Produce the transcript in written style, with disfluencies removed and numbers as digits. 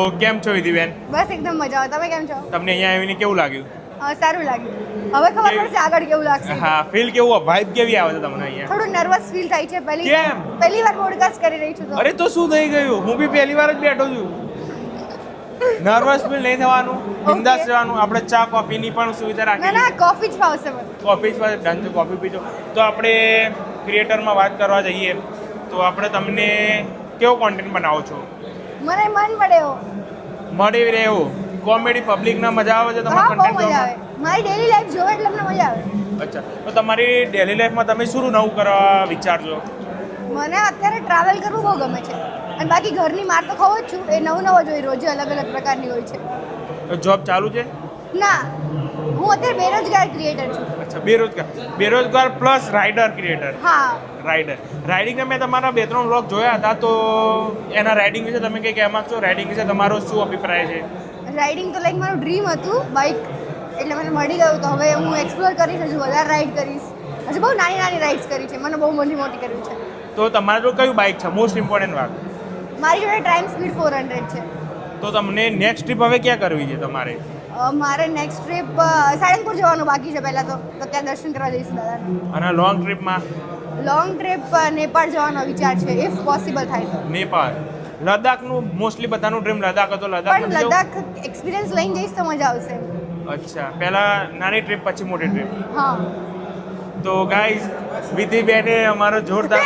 તો કેમ છો વિધિબેન? બસ એકદમ મજા આવે. તમે કેમ છો? તમને અહીંયા આવીને કેવું લાગ્યું? સારું લાગ્યું. હવે ખબર પડશે આગળ કેવું લાગશે. હા, ફીલ કેવું, વાઇબ કેવી આવે છે તમને અહીંયા? થોડું નર્વસ ફીલ થાય છે. કેમ? પહેલી વાર પોડકાસ્ટ કરી રહી છું તો. અરે તો શું થઈ ગયું? હું બી પહેલી વાર જ બેઠો છું. નર્વસ ફીલ નહીં થવાનું, બિંદાસ રહેવાનું. આપણે ચા કોફીની પણ સુવિધા ના રાખી ના, કોફી જ ભાવશે મને. કોફી જ ડન છે, કોફી પીજો. તો આપણે ક્રિએટરમાં વાત કરવા જઈએ તો આપણે તમને કેવો કોન્ટેન્ટ બનાવો છો? મને મન પડે એવો. મળી રહે એવું કોમેડી પબ્લિકના મજા આવે છે હા, તમારા બહુ કન્ટેન્ટ મજા આવે. મારી ડેલી લાઈફ જોવે એટલે મને મજા આવે. અચ્છા, તો તમારી ડેલી લાઈફમાં તમે શું નવું કરવા વિચારજો? મને અત્યારે ટ્રાવેલ કરવું બહુ ગમે છે. અને બાકી ઘરની માર તો ખાવ જ છું. એ નવું જોઈએ, રોજે અલગ અલગ પ્રકારની હોય છે. તો જોબ ચાલુ છે? ના, હું અત્યારે બેરોજગાર ક્રિએટર છું. અચ્છા, બેરોજગાર પ્લસ રાઇડર ક્રિએટર. હા. રાઇડિંગના મેં તમારા 2-3 વ્લોગ જોયા હતા, તો એના રાઇડિંગ વિશે તમે કંઈ કહેવા માંગશો? રાઇડિંગ વિશે તમારો શું અભિપ્રાય છે? રાઇડિંગ તો લાઈક મારું ડ્રીમ હતું, બાઇક. એટલે મને મળી ગયું તો હવે હું એક્સપ્લોર કરીશ, હજુ વધારે રાઇડ કરીશ. હજુ બહુ નાની નાની રાઇડ્સ કરી છે, મને બહુ મોટી કરવી છે. તો તમારા જોડે કયું બાઇક છે? મોસ્ટ ઇમ્પોર્ટન્ટ વાત. મારી જોડે ટાઈમ સ્પીડ 400 છે. તો તમને નેક્સ્ટ ટ્રીપ હવે ક્યાં કરવી છે તમારે? મારે નેક્સ્ટ ટ્રીપ સાળંગપુર જવાનું બાકી છે પહેલાં તો ત્યાં દર્શન કરવા જઈશું દાદાના. અને લોંગ ટ્રીપમાં? લોંગ ટ્રીપ નેપાળ જવાનો વિચાર છે, ઇફ પોસિબલ થાય તો. નેપાળ. લદ્દાખનું મોસ્ટલી બધાનું ડ્રીમ લદ્દાખ હતો. લદ્દાખ પણ લદ્દાખ એક્સપિરિયન્સ લઈને જઈશ તો મજા આવશે. અચ્છા, પહેલા નાની ટ્રીપ પછી મોટી ટ્રીપ. હા. તો ગાઈઝ, વિધિબેને અમારો જોરદાર